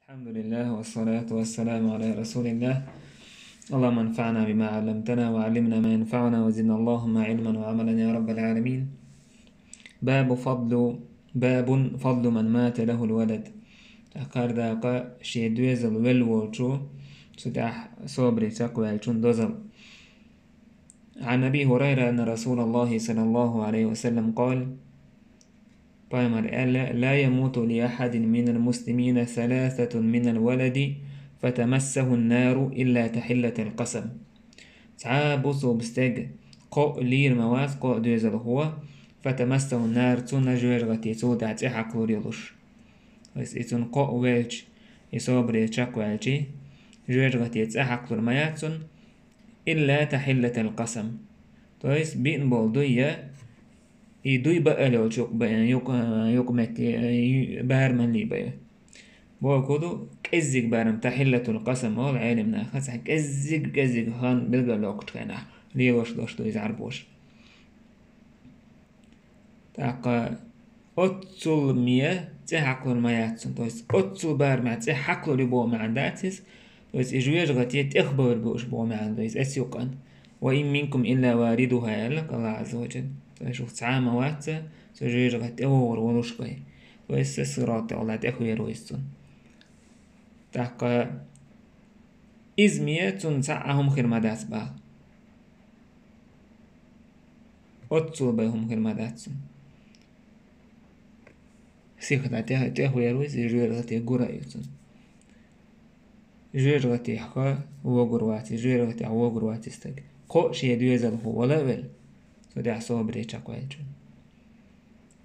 الحمد لله والصلاة والسلام على رسول الله. اللهم انفعنا بما علمتنا وعلمنا ما ينفعنا وزدنا اللهم علما وعملا يا رب العالمين. باب فضل من مات له الولد. أكارداقا شيدويزل والوچو ستح صبري تقوى دوزل. عن أبي هريرة أن رسول الله صلى الله عليه وسلم قال: لا يموت لأحد من المسلمين ثلاثة من الولد فتمسه النار إلا تحلة القسم. تعابصو بستج قو لير مواز قو دوزل هو فتمسه النار تون جوجغتي تودا تحق لوريلوش بس إتون قو ويلش يصبري تشاكو الجي جوجغتي تحق لورمياتون إلا تحلة القسم. تويس بين بولدوية يدوي بقى لو تشوق بقى يوق متي بار من لي بقى بوكودو كزيك بارم تحلة القسم هو العالم ناخذ كزيك هان بلغا لوقت كنا ليه وش دو يزعربوش تاقا أتسل مية تحقل المياتسون تويس أتسل بار مع تحقل لبو مع داتس تويس إجويج غتي تخبر بوش بو مع تويس أسيقان وإن منكم إلا واردها لك الله عز وجل شوف تعامة واتسا سجويج غتي أور ولوشقي تويس صراط الله تأخوي رويسون تاقا إزمية تنسعهم خرمدات با أتسل بهم خرمداتسون سيخدا تأخوي رويس إجويج غتي قرأيسون جوير غتي حقا وغرواتي جوير غتي وغرواتي استق قو شي دويزل هو ولا ول سودي صوبري تشاكوالجون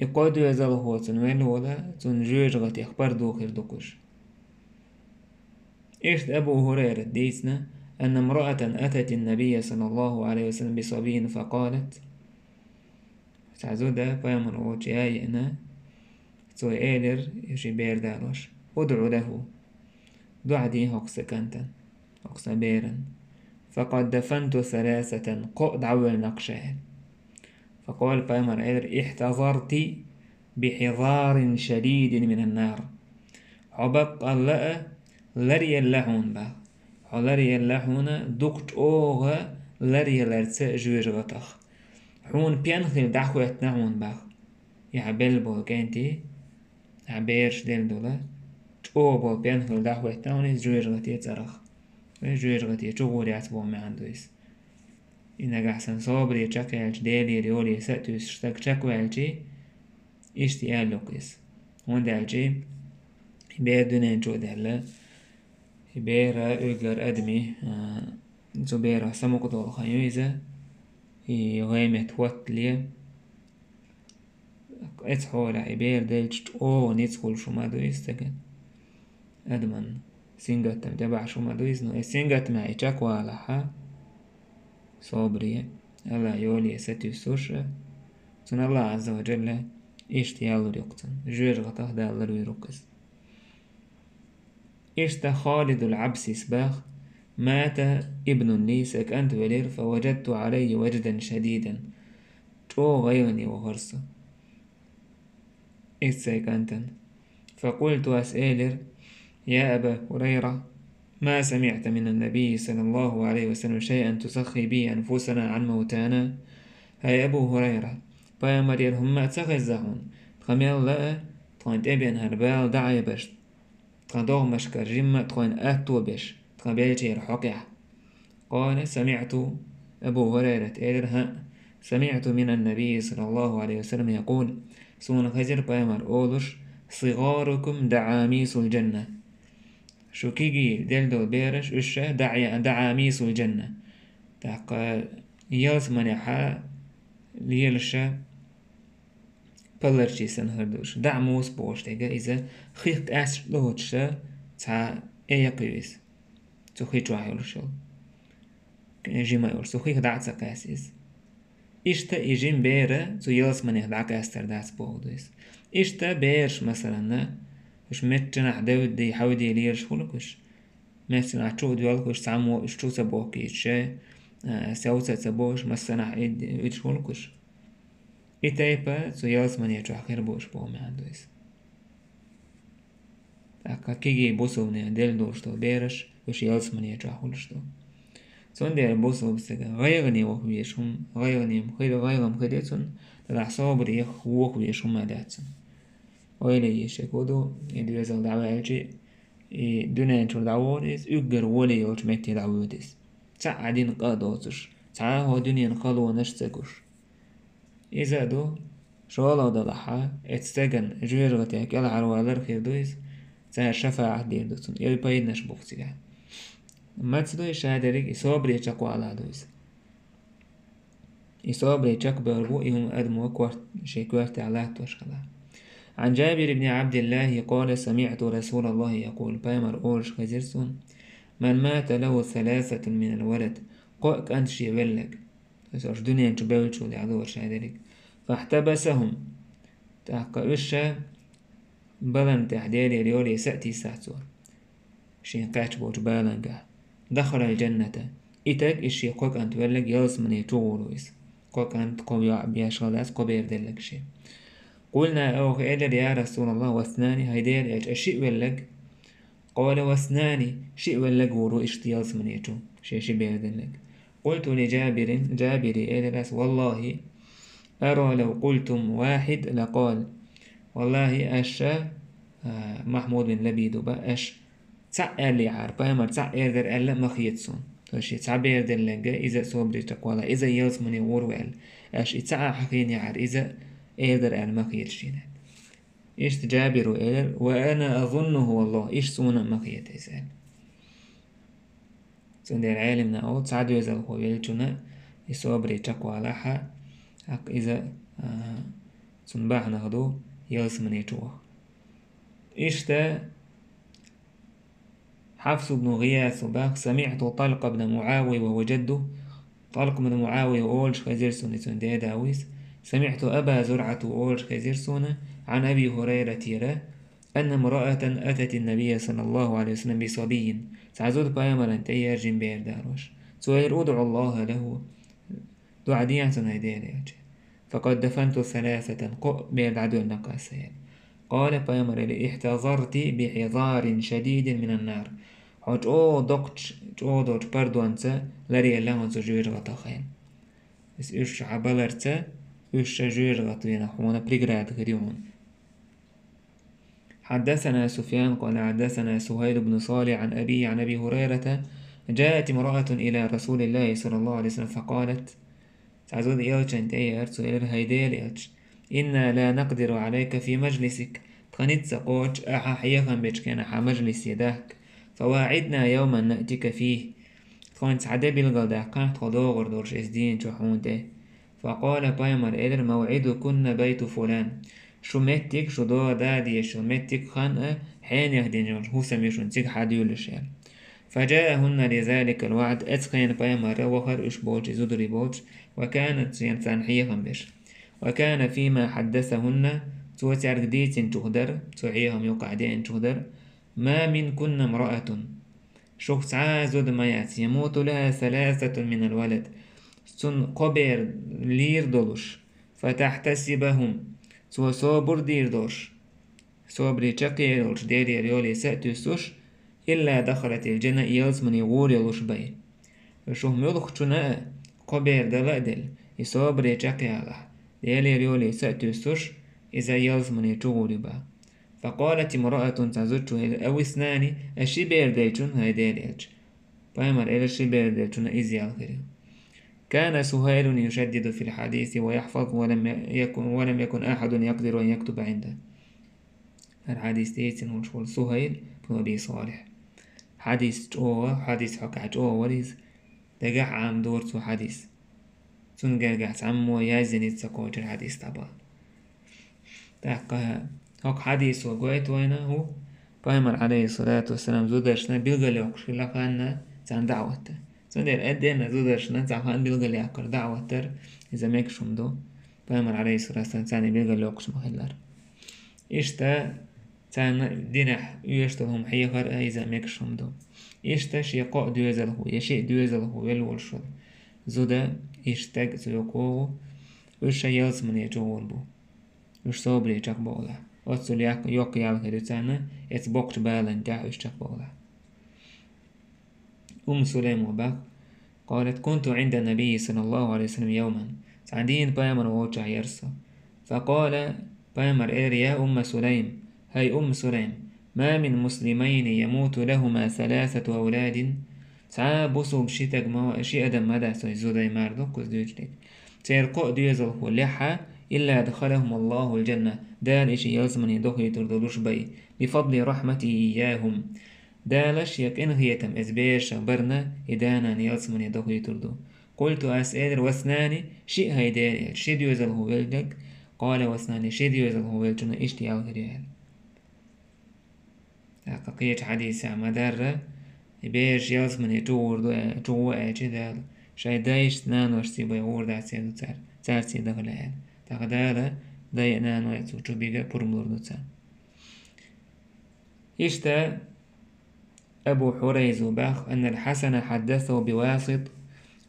يقو دويزل هو تنويل ولا تن جوير غتي اخبار دوخير دوكوش. إيش أبو هريرة ديسنا أن امرأة أتت النبي صلى الله عليه وسلم بصبي فقالت تعزودا فيمن أوتي آينا سوي إيدر يشي بير داروش ادعو له دعدي هقس كنتن هقس بيرن فقد دفنت ثلاثة قد عول نقشه. فقال بامر إيدر احتضرت بحضار شديد من النار عبق الله لري اللحون با لري اللحون دقت أوغا لري لرتس جوير غطخ حون بينخل دعوة نعون با يعبل بو كنتي عبيرش دل دولا تقوبو بينخل دعوة نعون جوير غطي ترخ جوير غطي تشغولي عتبو ما عندويس إنك أحسن صابري تشاكالج ديلي ريولي سأتوس شتاك تشاكوالجي إشتي آلوكيس هون دالجي بير دونين جو دالا بير أغر أدمي زو بير سموك دول خيويزة غيمة واتلية اتحولا بير دالج أو نيتخول شو ما دويس تكن أدمن سينغت تبع شو ما دويس نو سينغت معي تشاكوالا صابرية الله يولي ستيسوش سن الله عز وجل اشتيال ريقتن جوير غطاه دا الله يرقص. اشت خالد العبسي سباخ مات ابن لي سكنت ولير فوجدت عليه وجدا شديدا تو غيرني وغرصة سكنتن فقلت أسألر يا أبا هريرة ما سمعت من النبي صلى الله عليه وسلم شيئا تسخي به أنفسنا عن موتانا. هاي أبو هريرة بايا مرير هم تسخزهون تخميل لا تخوين تبين هربال دعي بش تخدوغ مشكر جمع تخوين أهتو بش تخبيل الحقيع. قال سمعت أبو هريرة إيرها سمعت من النبي صلى الله عليه وسلم يقول سون خزر بايا مر أولش صغاركم دعاميس الجنة شو كيجي دلدو بيرش إشة دعاميس الجنة تاقا يلس منحا ليلشة بلرشي سنهردوش دعموس بوشتيجا إذا خيخت أس لوتشة تا إيقيويس تو خيجوا عيولشل جيما يولش تو خيخ دعتسا قاسيس إشتا إجين بيرا تو يلس منح دعك أستر دعتس بوغدويس إشتا بيرش مثلا وش متنا حدود دي حودي ليرش خلقش مثلا عشو ديالكوش تعمو اشتو سبوكي شا سوسة سبوش مثلا إيد خلقش إتايبا تو يلس من يجو خير بوش بو ما عندويس. Taka kigi bosobne del dorsto beres, és jalsmani csahulsto. Sondel bosob sega غيرني وخويشهم غيرم خديتون تدع صابري وخويشهم ماداتون. Oile يشكودو يدوزل دعوالجي دونان شو دعواليس يقر ولي يوش مكتي دعواليس. تعادين قادوتش تعاهو دنيا قالو نشتكوش. إذا دو شوالا دلحا اتستغن جويرغتك يلا عروالر خيردويس تاها شفاعة دير دوتون يلي بايدنش بوختيها. ما تدوي شادريك إصابري تشاكو على دويس. إصابري تشاك بربو إهم أدمو كوارت على توشخلا. عن جابر بن عبد الله قال سمعت رسول الله يقول بايمر أولش خزيرسون من مات له 3 من الولد قوك أنت يبلغ فسوش دنيا تبلشو لعدو شادريك فاحتبسهم تحقا إشا بلن تحديري ريولي سأتي ساتور شين قاتبوش بالنقا دخل الجنة إتاك إشي قوك أنت بلغ يلسمني تغولويس قوك أنت قوي عبياش غلاس قبير دلك شي قلنا أو إلى يا رسول الله واثنان هيدير أشيء بلغ قال واثنان شيء بلغ ورو اشتياز من يتو شي بيردلك قلت لجابر إلى والله أرى لو قلتم واحد لقال والله أشا محمود بن لبيد أش تعال لي عاربا ما تعال در ألا مخيتسون تشي تعبير دلك إذا صبري تقوالا إذا يلز من يورو أش إتعا حقيني عار إذا إيدر أن مخيتشين إيش جابر إيدر وأنا أظنه والله إيش سونا مخيت إزال سند العالم نقول تعدو إذا هو يلتنا يصبري تقوالا حق إذا سنباح نهدو يلز من يتوه إيش تا حفص بن غياث باق سمعت طلق بن معاوية وهو جده طلق بن معاوية أولش خزير سنة داويس سمعت أبا زرعة أولش خزير سنة عن أبي هريرة تيرا أن امرأة أتت النبي صلى الله عليه وسلم بصبي تعزود بايمر أن تيار جنبير داروش سوير أدعو الله له دعديا سنهدين فقد دفنت 3 بير عدو النقاسين قال بايمر احتضرت بحضار شديد من النار حوش دوش بردوانسا لري اللهم سجوير غطاخين بس إيش عبالرتا إيش جوير غطينا حونا بريقراد غريون حدثنا سفيان قال حدثنا سهيل بن صالح عن أبي هريرة جاءت امرأة إلى رسول الله صلى الله عليه وسلم فقالت تعزود إيوش أنت أي أرسو إلى هيدير إيوش إنا لا نقدر عليك في مجلسك تخنيت سقوش أحيخا بيشكينا حا مجلس يداك فواعدنا يوما نأتيك فيه تخنيت سعدا بالغدا قاعد خدوغر دورش إسدين شحونته فقال بايمر إلر موعدكن بيت فلان شو متك شو دو دادي شو متك خانقة حين يهدين هو سميشون تيك حديول الشيء فجاءهن لذلك الوعد أتقين بايمر وخر إشبوش زدري بوش وكانت ينسانحيها بش وكان فيما حدثهن توتر ديت تهدر تعيهم يقعدين تهدر ما من كن امرأة شخص عازد ما يأتي يموت لها 3 من الولد سن قبر لير دولش فتحتسبهم سو صبر دير دوش صبري تشقي دولش ديري ريولي سأتوسوش إلا دخلت الجنة يلز من يغور يلوش بي وشوه ملوخ تنا قبر دلادل يصبري تشقي على ديري ريولي سأتوسوش إذا يلز من يغور با فقالت امرأة تزوج أو 2 أشي بيرديتون هاي ديريج بايمر إلى شي بيرديتون إزي الخير كان سهيل يشدد في الحديث ويحفظ ولم يكن أحد يقدر أن يكتب عنده الحديث تيتن وشول سهيل بن أبي صالح حديث حكا وريز دقاح عام دورتو حديث تنقاقات عمو يازني تساقوش الحديث طبعا تحقها هك حديث وقويت وينه هو بايمر عليه الصلاة والسلام زودشنا بيلغل يوكش لقانا تان دعوته سندر أدينا زودشنا تعخان بيلغل يأكل دعوتر إذا ميكشم دو بايمر عليه الصلاة والسلام تاني بيلغل يوكش مخلار إشتا تان دينح يشتهم حيخر إذا ميكشم دو إشتا شيقاء دوزله يشيء دوزله يلولشل زودا إشتاق سيقوه وش يلز من يجول بو وش صابري يجاق بولا أتصل يقي على كدوتانا يتبقش بالا تاع اشتق بولا. سليم وباك قالت كنت عند النبي صلى الله عليه وسلم يوما سعدين بايمر ووجع يرسى فقال بايمر يا سليم هاي سليم ما من مسلمين يموت لهما 3 أولاد سعى بصو بشيتك ما شيء أدم مدى سيزودي ماردوك وزدوجلك سيرقو ديزل هو لحا إلا أدخلهم الله الجنة دال إشي يلزمن يدخل تردلوش بي بفضل رحمتي إياهم دالش يكن هيتم إزبيش برنا إدانا يلزمن يدخل تردو قلت أسأل وسناني شيء هيداري شيء يوزل هو ولدك قال وسناني شيء يوزل هو ولدنا إشتي الغريال حقيقة حديث مدار بيش يلزمن يتوور أجدال شاي دايش نانو اشتي بيور دا سيدو تار سيدو غلال تقدالا داي نانو يتو چوبيغا پرملور دو تار إشتا أبو حريز باخ أن الحسن حدثه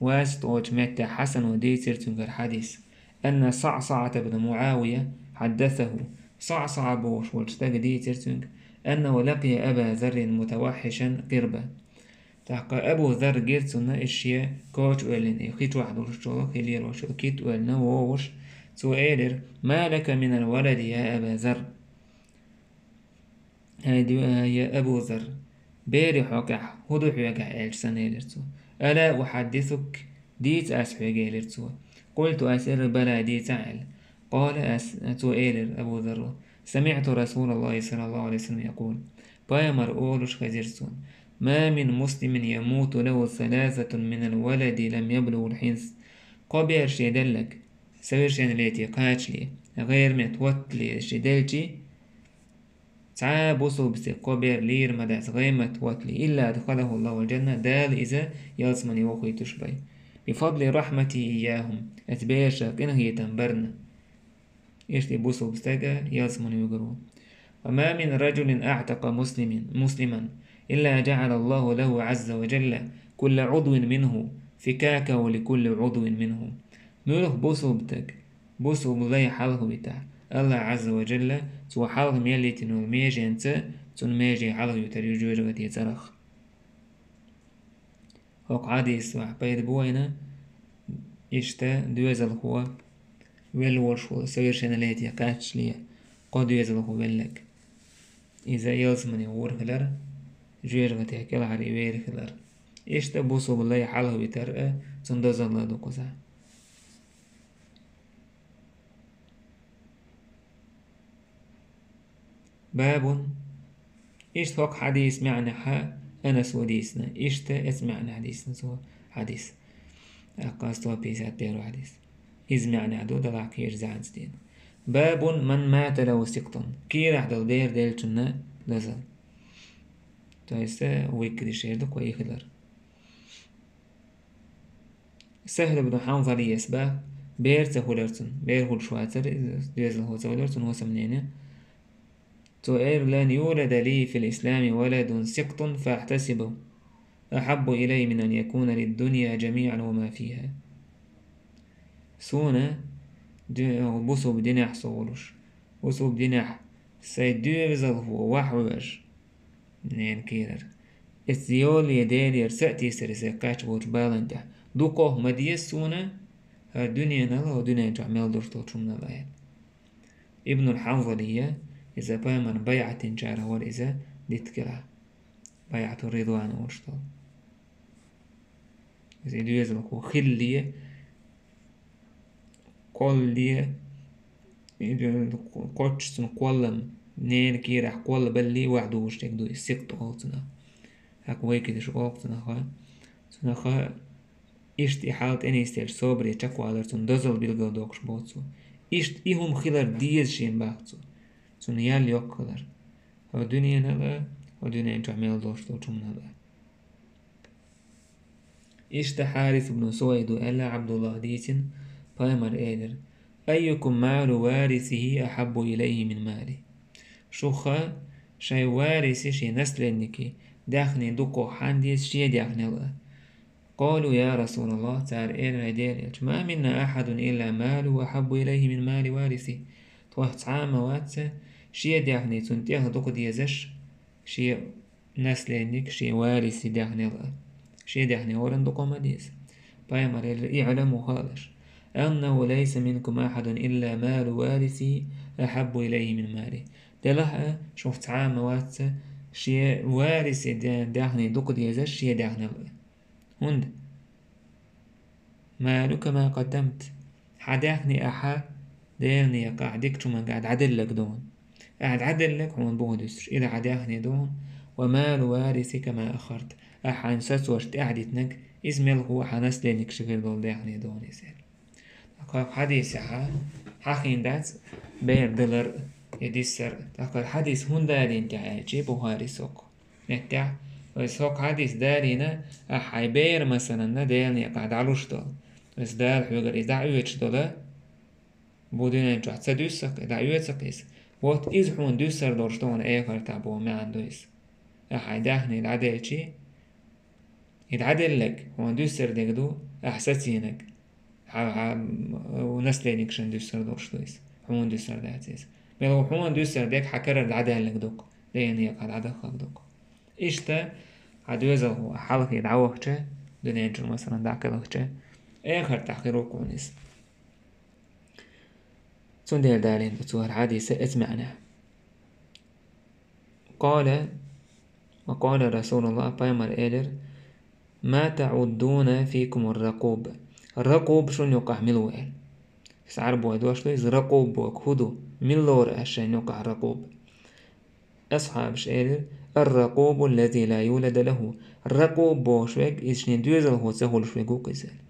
واسط وجمعت حسن وديتر تنكر حديث أن صعصعة بن معاوية حدثه صعصع بوش وجتاق ديتر تنك أنه لقي أبا ذر متوحشا قربا تحقى أبو ذر جيرتنا إشياء كوش أولين يخيط واحد ورشتوك إلير وشوكيت أولنا ووش سؤالر ما لك من الولد يا أبا ذر يا أبو ذر بيري حقح هدو حقح إلسان إلرتو ألا أحدثك ديت أسحق إلرتو قلت أسر بلا ديت عل قال أتو إلر أبو ذر سمعت رسول الله صلى الله عليه وسلم يقول بايمر أولوش خزيرتون ما من مسلم يموت له 3 من الولد لم يبلغ الحنس قبير شيدلك سوير شيدلتي قاتلي غير متوتلي شيدلتي سعى بوصو بسي قبير لير مداس غير متوتلي إلا أدخله الله الجنة دال إذا يلزمن يوخي تشبي بفضل رحمتي إياهم أتباشا إنه يتنبرنا يشتي بوصو بستاقا يلزمن يقرون وما من رجل أعتق مسلما إلا جعل الله له عز وجل كل عضو منه فكاكه لكل عضو منه نوره بوصو بلاي حاله بتاع الله عز وجل سوى حاله ميلي تنو ميجي انت تن ميجي حاله يتريجو جغتي ترخ وق عاديس وحبايد بوينة إشتا دوزل هو ويلورشو سويرشن ليتي قاتش ليه قد دوزل هو بلك إذا يلزمني ورخلر جيرغتي هكال عري ويرخلر إشتا بوصو بلاي حاله بترقى تندزل الله دو قزع باب إيش فوق حديث معنى حا أنس وديسنا إيشتا اسمعنا حديثنا سوى حديث أقاستوا بيسات بيرو حديث إذ معنى عدو دلع كير زعن ستين باب من مات له سقطا كير عدو دير ديلتنا لزل تايسا ويكري شيردك ويخلر سهل بن حنظل يسبا بير تهولرتن بير هول شواتر ديزل هو تهولرتن هو سمنينه تؤير لن يولد لي في الإسلام ولد سقط فاحتسبه أحب إلي من أن يكون للدنيا جميعا وما فيها سونا بوسو بدينح صولوش بوسو بدينح سيدوزل هو وحوش نين كيرر السيول يدير يرسأتي سرسيقاش وجبالنده دوقوه مديس سونا الدنيا نلا ودنيا جعمل درتوش من الآيات ابن الحنظلية إذا بايمن بيعة جاره والإذا ديتكلا بيعة الرضوان وشطال إذا يزلقوا خلية قولية قوتشتن قولم نين كيرح قول بلي وعدو وشتك دو السقط غلطنا هاك ويكي دش غلطنا خا سنخا إشتي حالت إني استير صبري تشكو عدرتن دزل بيلغل دوكش بوتسو إشت إهم خلال ديز شين باقتسو سن يال يوكلر هو دنيا نلا هو دنيا جميل دوشتو جمنا إشت حارث بن سويد ألا عبد الله ديتن بايمر إيدر أيكم مال وارثه أحب إليه من ماله شوخا شاي وارثي شي نسل إنكي داخني دوكو حانديس شي داخني الله قالوا يا رسول الله تعالى إيدر ما منا أحد إلا ماله أحب إليه من مال وارثه توه تعامة واتسا شيء داخني تنتيه دوك ديزش شيء نسلينك شيء وارثي داخني شيء داخني ورن دوك ما ديز بايمر يعلم خالص أنه ليس منكم أحد إلا مال وارثي أحب إليه من ماله دلها شفت عام وات شيء وارثي داخني دوك ديزش شيء داخني هند مالك ما قدمت حداخني أحا ديرني قاعدك شو ما قاعد عدلك دون قاعد عدلك هون بودس إذا عداخني دون ومال وارثك ما أخرت أحا نسس وشت قاعدتنك إزميل هو حنس لينك شغل دول داخني دون يسير أقول حديث حقين دات بير دلر يدسر أقول حديث هون دارين تعاجي بوهاري سوق نتاع وسوق حديث دارينا أحا بير مثلا ديرني قاعد علوش دول بس دار حوغر إذا عويتش دولا بودين انجو حتى دوسك إذا عويتك إس وقت إز حون دوسر دورشتون إيخر تابو ما عنده إس أحا داخني العدالشي يتعدل لك هون دوسر ديك دو أحساسينك ونسلينك شن دوسر دورشتو إس حون دوسر دات إس بلو حون دوسر ديك حكرر العدال لك دوك لين يقعد عدخك دوك إشتا عدوزه هو حلقي دعوكشة دوني انجو مثلا دعكلكشة آخر تحقيرو كونيس تندير دارين بتوهر حديثة اسمعنا وقال رسول الله بايمر إيلر ما تعدون فيكم الرقوب شون يقع ملوال بس عربوا يدوش ليز رقوب وكهدو ملور أشان يقع رقوب أصحاب شئيلر الرقوب الذي لا يولد له الرقوب بوشوك إشنين دوزل هو سهول شويقو كيزل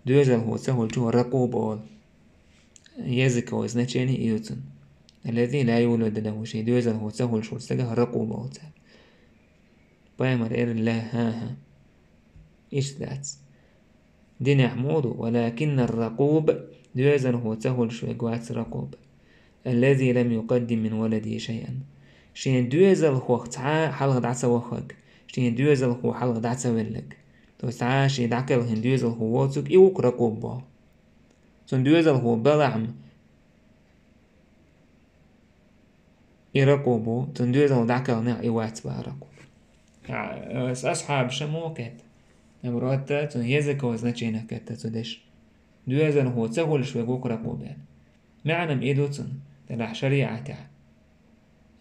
دوزل هو سهول جو رقوب أول يزكو إزنتشيني إيوتن الذي لا يولد له شيء دوزل هو سهول شو سجى رقوب أول بايمر إير لا ها إيش ذات دين حمود ولكن الرقوب دوزل هو سهول شو إجوات رقوب الذي لم يقدم من ولده شيئا شين دوزل هو تعا حلق دعسة وخك شين دوزل هو حلق دعسة ولك تو تعا شي دعكل هن دوزل هو واتسوك إيوك رقوب با تون دوزل هو بلعم يرقوبو تون دوزل دعكل نع إيوات با رقوب أصحاب شموكت نبروتا تون يزكو زنچينا كتا تودش دوزل هو تسهول شويقوك رقوبان معنى مئدو تون تلح شريعة تاع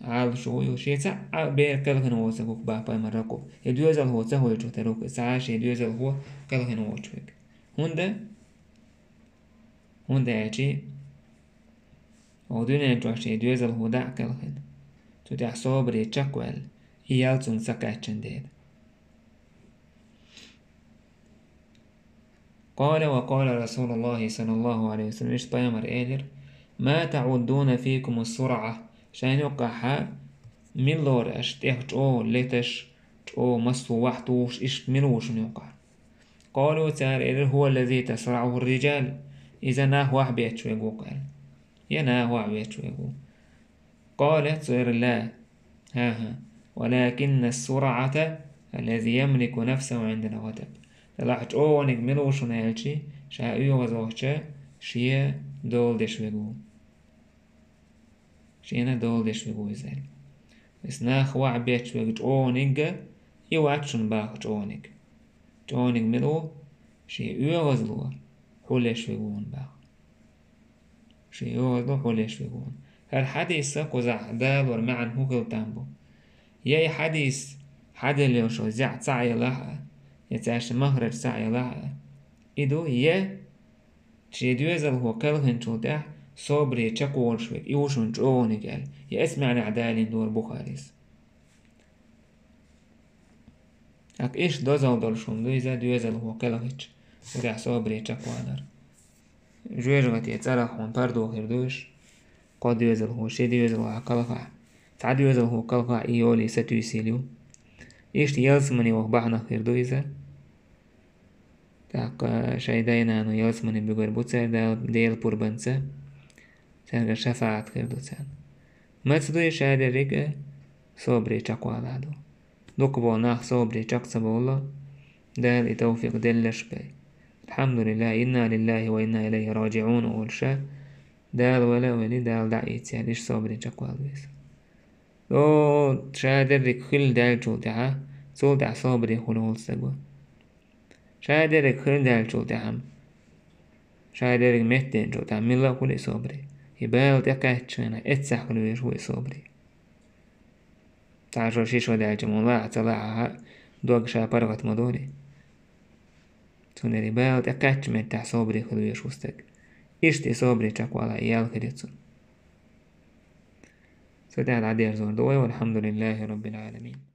عال شو يوشي تاع بير كالهن هو سكوك بابا مرقوب يدوزل هو تسهول جو تروك ساعش يدوزل هو كالهن هو شويك هوندا يجي ودون جوش يدوزل هو دع كالهن تدع صبري تشكوال إيالتون سكاتشن ديد قال وقال رسول الله صلى الله عليه وسلم إيش بايمر إيلر ما تعدون فيكم السرعة شان يقع من لور أشتيخ ليتش مصو وحتوش إيش منوش يقع قالوا تعالى هو الذي تسرعه الرجال إذا ناه واحد بيتشويقو قال يناه واحد بيتشويقو قالت صير لا ها ولكن السرعة الذي يملك نفسه عند الغضب تلاحظ ونك منوش نالشي شاء غزوهشة شيء دول دشويقو شينا دول دشويقو يزال بس ناخ واحد بيتشويق ونك يواتشن باخ ونك ملو شيء يغزلو حولش ويقون باخ شيء يغزلو حولش ويقون هالحديث قزع دال ورمعن هو كل تامبو ياي حديث حدا اللي شو زع سعي لها يتعش مهرج سعي لها إدو يه شي دوزل هو كلهن شو ده صبري تشكور شوي يوشن جوني قال يسمعني عدالين دور بخاريس اك إيش دوزل دولشون دوزا دوزل هو كلهج وده صبري تشكوانر جوجغت يتسرخون بردو خردوش قد دوزل هو شي دوزل هو كلها تعد دوزل هو كلها إيولي ستو يسيليو إيش يلسمني وخبحنا خردوزا تاق شايداينا انو يلسمني بيقول بوتسر ديل بوربنسا تلقى شفاعة خردوسان ما تدوي شايدة ريك صبري تشكوالادو دوكبو ناخ صبري تشكسبو الله دال إتوفيق دلش بي الحمد لله إنا لله وإنا إليه راجعون أول شا دال ولا ولي دال دعيت يعني إيش صبري تشكوالويس لو شادرك كل دال شوتها صوت صابري خلول سجوا شادرك كل دال شوتها شادرك مهتين شوتها ملا كل صابري يبال تكاتشنا اتسح كل شوي صابري تعرف شو دال جمولا طلعها دوق شابرغت مدوري تونري بال تكاتش متح صابري خلوي شوستك إشتي صابري تشكوالا إيال خريتسون ستعد عدير زور دوي والحمد لله رب العالمين.